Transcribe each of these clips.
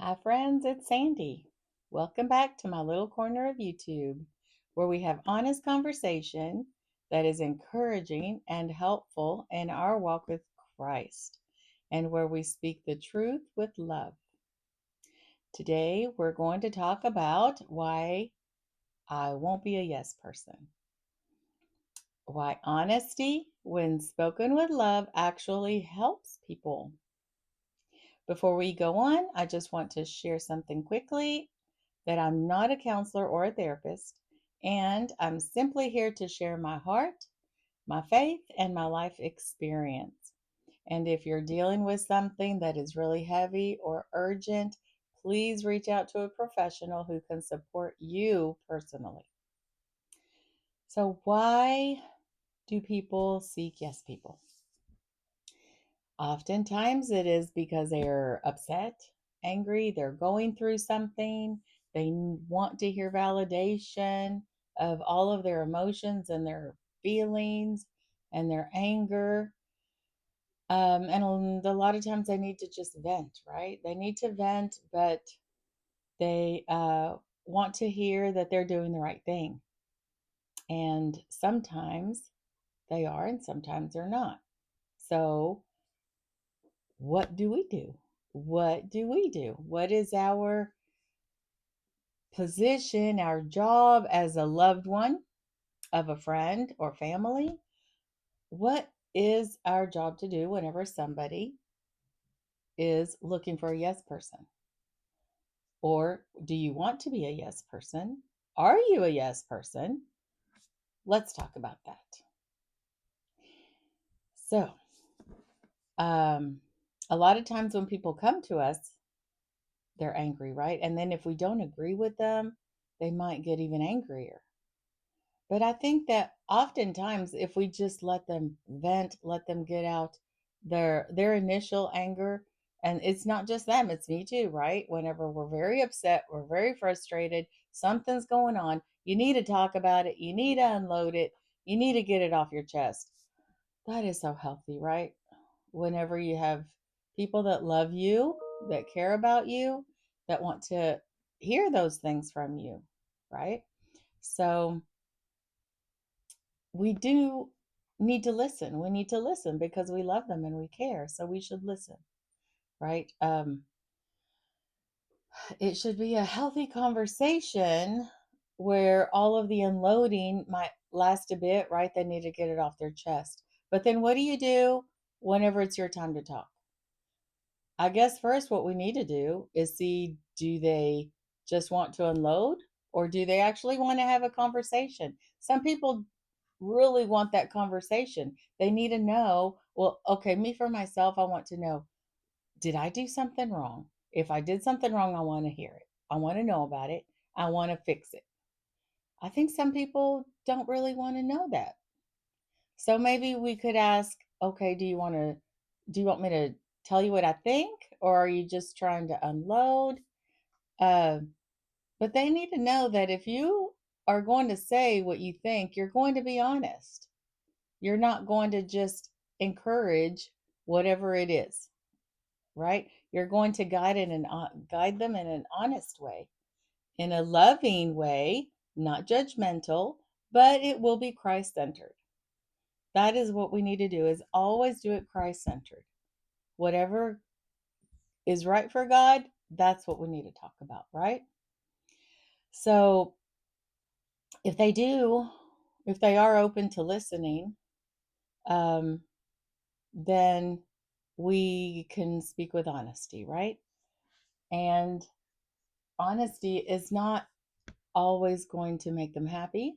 Hi, friends, it's Sandy. Welcome back to my little corner of YouTube where we have honest conversation that is encouraging and helpful in our walk with Christ and where we speak the truth with love. Today, we're going to talk about why I won't be a yes person. Why honesty, when spoken with love, actually helps people. Before we go on, I just want to share something quickly that I'm not a counselor or a therapist, and I'm simply here to share my heart, my faith, and my life experience. And if you're dealing with something that is really heavy or urgent, please reach out to a professional who can support you personally. So, why do people seek yes people? Oftentimes it is because they're upset, angry, they're going through something, they want to hear validation of all of their emotions and their feelings and their anger. And a lot of times they need to just vent, right? They need to vent, but they want to hear that they're doing the right thing. And sometimes they are, and sometimes they're not. So what do we do? What do we do? What is our position, our job as a loved one of a friend or family? What is our job to do whenever somebody is looking for a yes person? Or do you want to be a yes person? Are you a yes person? Let's talk about that. So, um, a lot of times when people come to us, they're angry, right? And then if we don't agree with them, they might get even angrier. But I think that oftentimes if we just let them vent, let them get out their initial anger, and it's not just them, it's me too, right? Whenever we're very upset, we're very frustrated, something's going on, you need to talk about it, you need to unload it, you need to get it off your chest. That is so healthy, right? Whenever you have people that love you, that care about you, that want to hear those things from you, right? So we do need to listen. We need to listen because we love them and we care. So we should listen, right? It should be a healthy conversation where all of the unloading might last a bit, right? They need to get it off their chest. But then what do you do whenever it's your time to talk? I guess first what we need to do is see, do they just want to unload or do they actually want to have a conversation? Some people really want that conversation. They need to know, well, okay, me for myself, I want to know, did I do something wrong? If I did something wrong, I want to hear it. I want to know about it. I want to fix it. I think some people don't really want to know that. So maybe we could ask, okay, do you want me to tell you what I think or are you just trying to unload? Uh, but they need to know that if you are going to say what you think, you're going to be honest. You're not going to just encourage whatever it is, right? You're going to guide them in an honest way, in a loving way, not judgmental, but it will be Christ centered. That is what we need to do is always do it Christ centered. Whatever is right for God, that's what we need to talk about, right? So, if they do, if they are open to listening, um, then we can speak with honesty, right? And honesty is not always going to make them happy,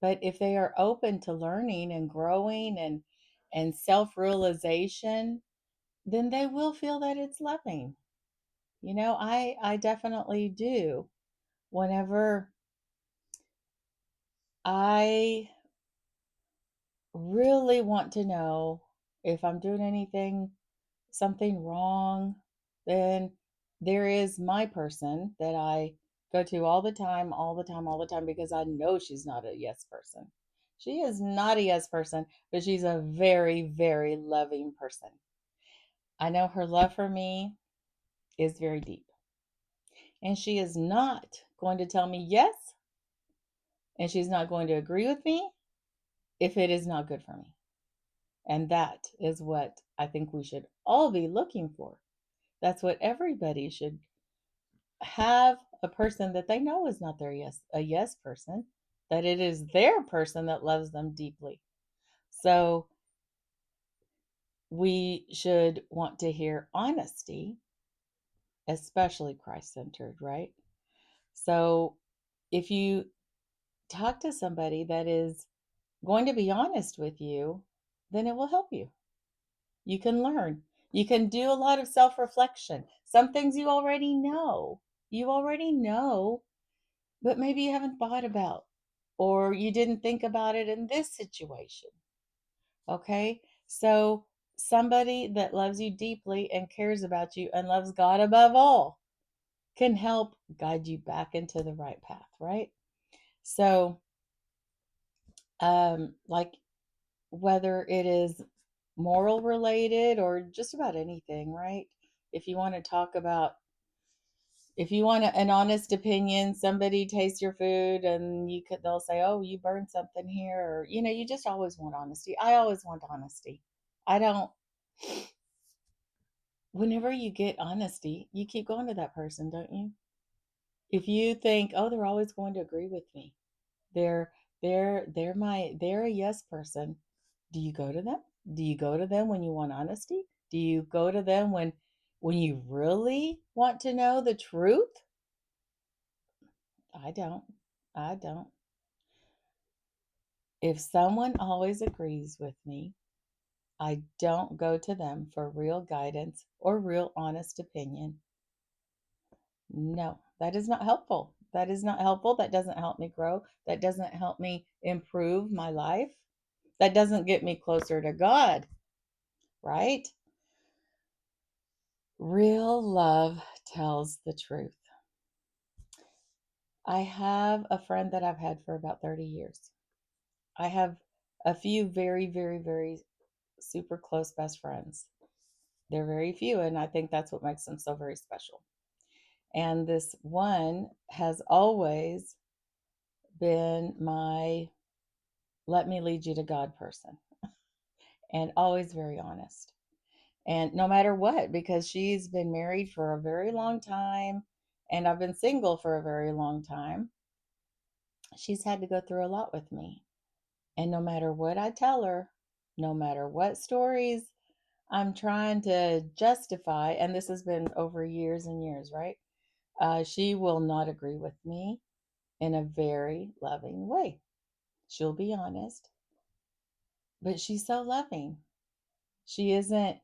but if they are open to learning and growing and self-realization, then they will feel that it's loving. I definitely do. Whenever I really want to know if I'm doing something wrong, then there is my person that I go to all the time, all the time, all the time, because I know she's not a yes person. She is not a yes person, but she's a very, very loving person. I know her love for me is very deep. And she is not going to tell me yes, and she's not going to agree with me if it is not good for me. And that is what I think we should all be looking for. That's what everybody should have, a person that they know is not their yes, a yes person, that it is their person that loves them deeply. So we should want to hear honesty, especially Christ centered, right? So if you talk to somebody that is going to be honest with you, then it will help you. You can learn. You can do a lot of self reflection. Some things you already know. You already know, but maybe you haven't thought about, or you didn't think about it in this situation. Okay? So, somebody that loves you deeply and cares about you and loves God above all can help guide you back into the right path, right? So, like whether it is moral related or just about anything, right? If you want to talk about, if you want an honest opinion, somebody tastes your food and they'll say, "Oh, you burned something here," or you just always want honesty. I always want honesty. I don't. Whenever you get honesty, you keep going to that person, don't you? If you think, "Oh, they're always going to agree with me. They're they're a yes person." Do you go to them? Do you go to them when you want honesty? Do you go to them when you really want to know the truth? I don't. I don't. If someone always agrees with me, I don't go to them for real guidance or real honest opinion. No, that is not helpful. That is not helpful. That doesn't help me grow. That doesn't help me improve my life. That doesn't get me closer to God, right? Real love tells the truth. I have a friend that I've had for about 30 years. I have a few very, very, very super close best friends. They're very few, and I think that's what makes them so very special. And this one has always been my let me lead you to God person, and always very honest. And no matter what, because she's been married for a very long time, and I've been single for a very long time, she's had to go through a lot with me. And no matter what I tell her, no matter what stories I'm trying to justify, and this has been over years and years, right? She will not agree with me in a very loving way. She'll be honest, but she's so loving. She isn't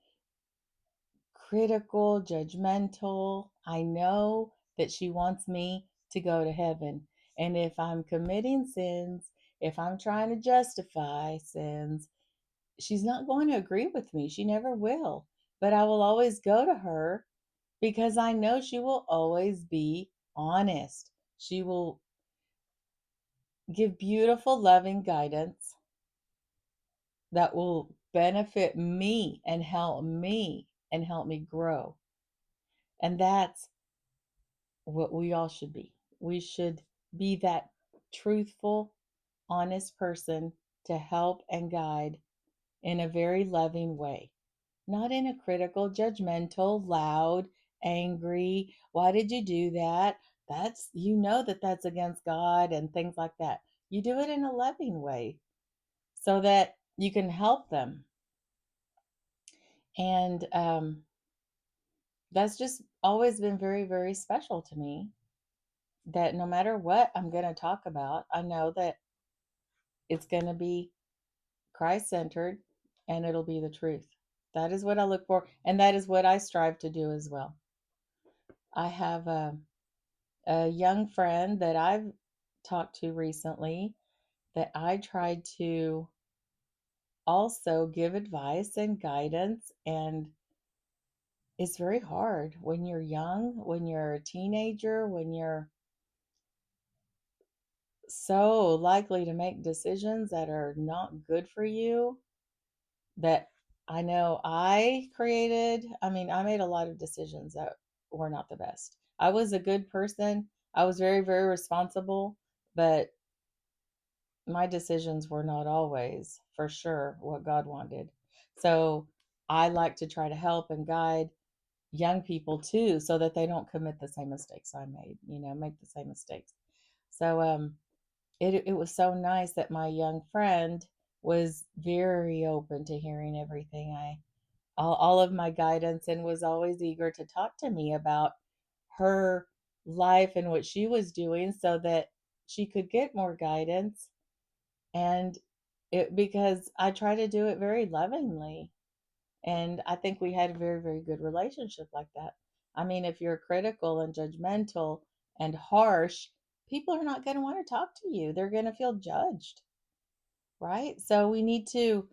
critical, judgmental. I know that she wants me to go to heaven. And if I'm committing sins, if I'm trying to justify sins, she's not going to agree with me. She never will. But I will always go to her because I know she will always be honest. She will give beautiful, loving guidance that will benefit me and help me grow. And that's what we all should be. We should be that truthful, honest person to help and guide in a very loving way, not in a critical, judgmental, loud, angry, why did you do that? That's, that that's against God and things like that. You do it in a loving way so that you can help them. And that's just always been very, very special to me, that no matter what I'm going to talk about, I know that it's going to be Christ centered and it'll be the truth. That is what I look for. And that is what I strive to do as well. I have a young friend that I've talked to recently that I tried to also give advice and guidance. And it's very hard when you're young, when you're a teenager, when you're so likely to make decisions that are not good for you, that I know I created. I mean, I made a lot of decisions that were not the best. I was a good person. I was very, very responsible, but my decisions were not always for sure what God wanted. So I like to try to help and guide young people too, so that they don't commit the same mistakes I made, make the same mistakes. So it was so nice that my young friend was very open to hearing everything all of my guidance, and was always eager to talk to me about her life and what she was doing so that she could get more guidance. And it because I try to do it very lovingly, and I think we had a very, very good relationship like that. I mean, if you're critical and judgmental and harsh, people are not going to want to talk to you. They're going to feel judged, right? So we need to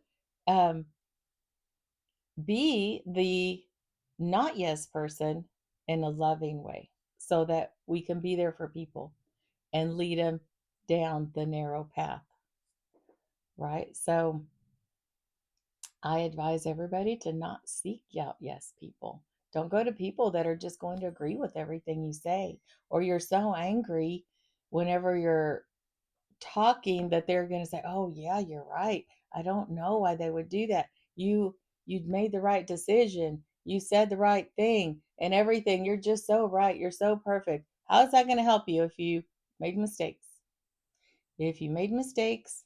um, be the not yes person in a loving way so that we can be there for people and lead them down the narrow path, right? So I advise everybody to not seek out yes people. Don't go to people that are just going to agree with everything you say, or you're so angry whenever you're talking that they're going to say, "Oh yeah, you're right. I don't know why they would do that. You made the right decision. You said the right thing and everything. You're just so right. You're so perfect." How is that going to help you if you made mistakes? If you made mistakes,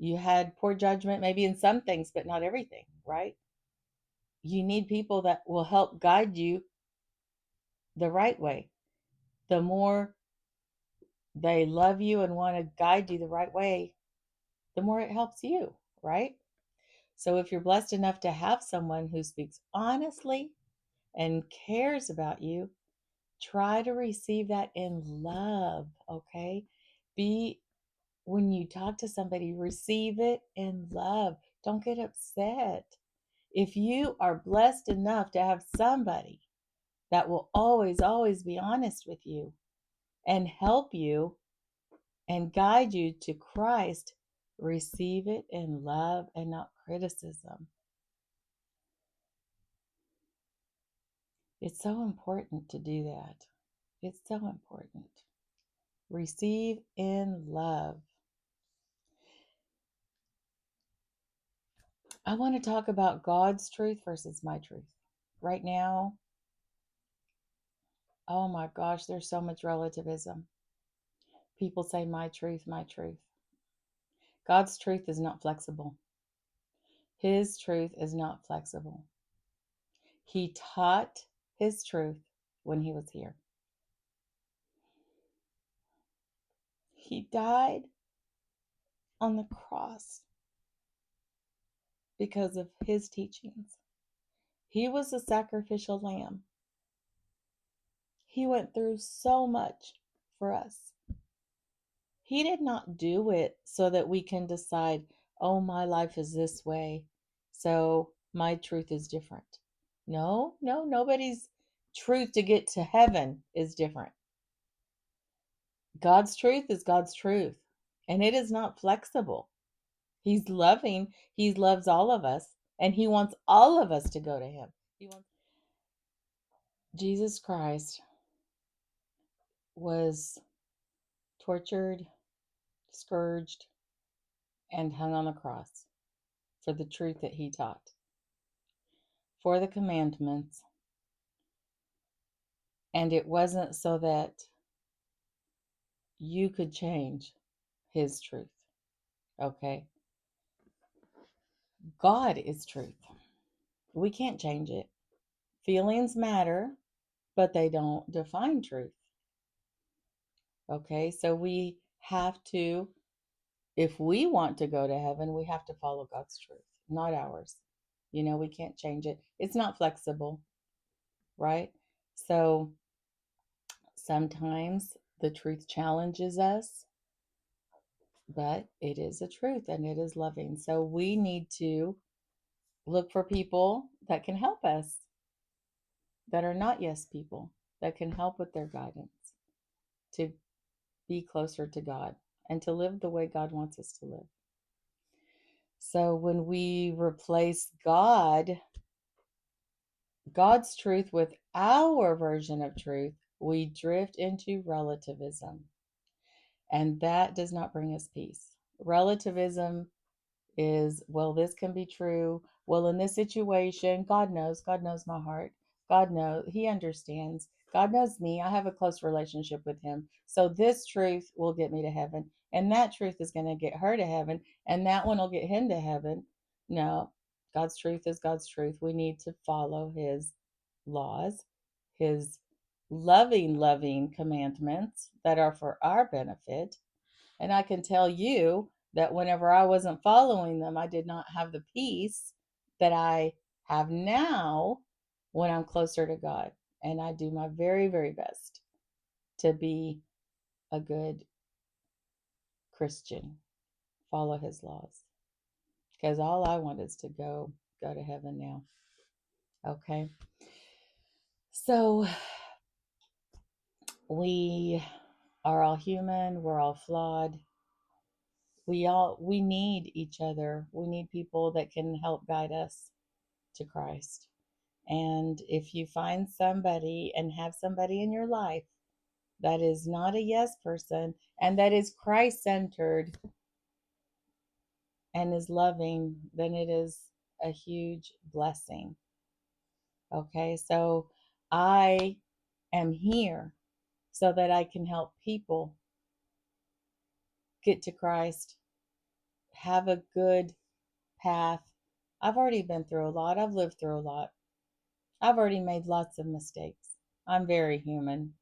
you had poor judgment maybe in some things, but not everything, right? You need people that will help guide you the right way. The more they love you and want to guide you the right way, the more it helps you, right? So if you're blessed enough to have someone who speaks honestly and cares about you, try to receive that in love, okay? Be When you talk to somebody, receive it in love. Don't get upset. If you are blessed enough to have somebody that will always, always be honest with you and help you and guide you to Christ, receive it in love and not criticism. It's so important to do that. It's so important. Receive in love. I want to talk about God's truth versus my truth. Right now, oh my gosh, there's so much relativism. People say my truth, my truth. God's truth is not flexible. His truth is not flexible. He taught his truth when he was here. He died on the cross because of his teachings. He was a sacrificial lamb. He went through so much for us. He did not do it so that we can decide, oh, my life is this way, so my truth is different. No, no, nobody's truth to get to heaven is different. God's truth is God's truth, and it is not flexible. He's loving, He loves all of us, and He wants all of us to go to Him. Jesus Christ was tortured, scourged, and hung on the cross for the truth that He taught, for the commandments. And it wasn't so that you could change His truth. Okay? God is truth. We can't change it. Feelings matter, but they don't define truth. Okay? So we have to, if we want to go to heaven, we have to follow God's truth, not ours. We can't change it. It's not flexible, right? So sometimes the truth challenges us, but it is a truth and it is loving. So we need to look for people that can help us, that are not yes people, that can help with their guidance to be closer to God and to live the way God wants us to live. So when we replace God's truth with our version of truth, we drift into relativism, and that does not bring us peace. Relativism is, well, this can be true. Well, in this situation, God knows my heart. God knows, He understands. God knows me. I have a close relationship with Him. So this truth will get me to heaven. And that truth is going to get her to heaven. And that one will get him to heaven. No, God's truth is God's truth. We need to follow His laws, His loving commandments that are for our benefit. And I can tell you that whenever I wasn't following them, I did not have the peace that I have now when I'm closer to God. And I do my very, very best to be a good Christian, follow His laws. Because all I want is to go to heaven now. Okay. So we are all human, we're all flawed. We need each other. We need people that can help guide us to Christ. And if you find somebody and have somebody in your life that is not a yes person and that is Christ centered and is loving, then it is a huge blessing. Okay, so I am here so that I can help people get to Christ, have a good path. I've already been through a lot, I've lived through a lot, I've already made lots of mistakes. I'm very human.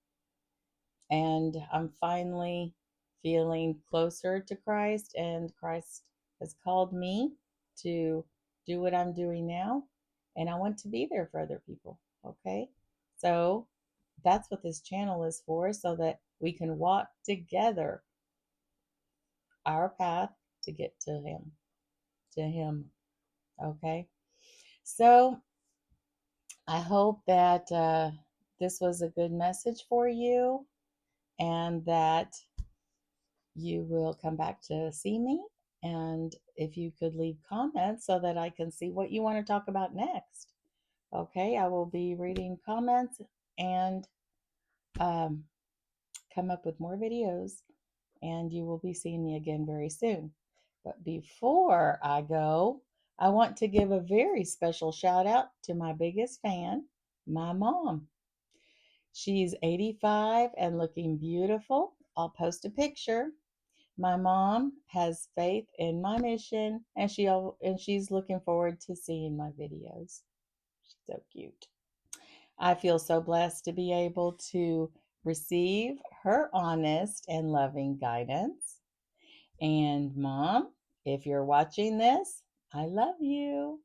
And I'm finally feeling closer to Christ, and Christ has called me to do what I'm doing now, and I want to be there for other people. Okay, so that's what this channel is for, so that we can walk together our path to get to him. Okay, so I hope that this was a good message for you, and that you will come back to see me. And if you could leave comments so that I can see what you want to talk about next. Okay, I will be reading comments and um, come up with more videos, and you will be seeing me again very soon. But before I go, I want to give a very special shout out to my biggest fan, my mom. She's 85 and looking beautiful. I'll post a picture. My mom has faith in my mission, and she's looking forward to seeing my videos. She's so cute. I feel so blessed to be able to receive her honest and loving guidance. And mom, if you're watching this, I love you.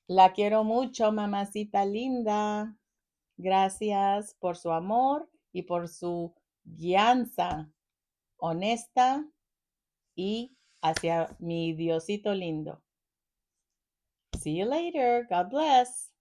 La quiero mucho, mamacita linda. Gracias por su amor y por su guianza honesta y hacia mi Diosito lindo. See you later. God bless.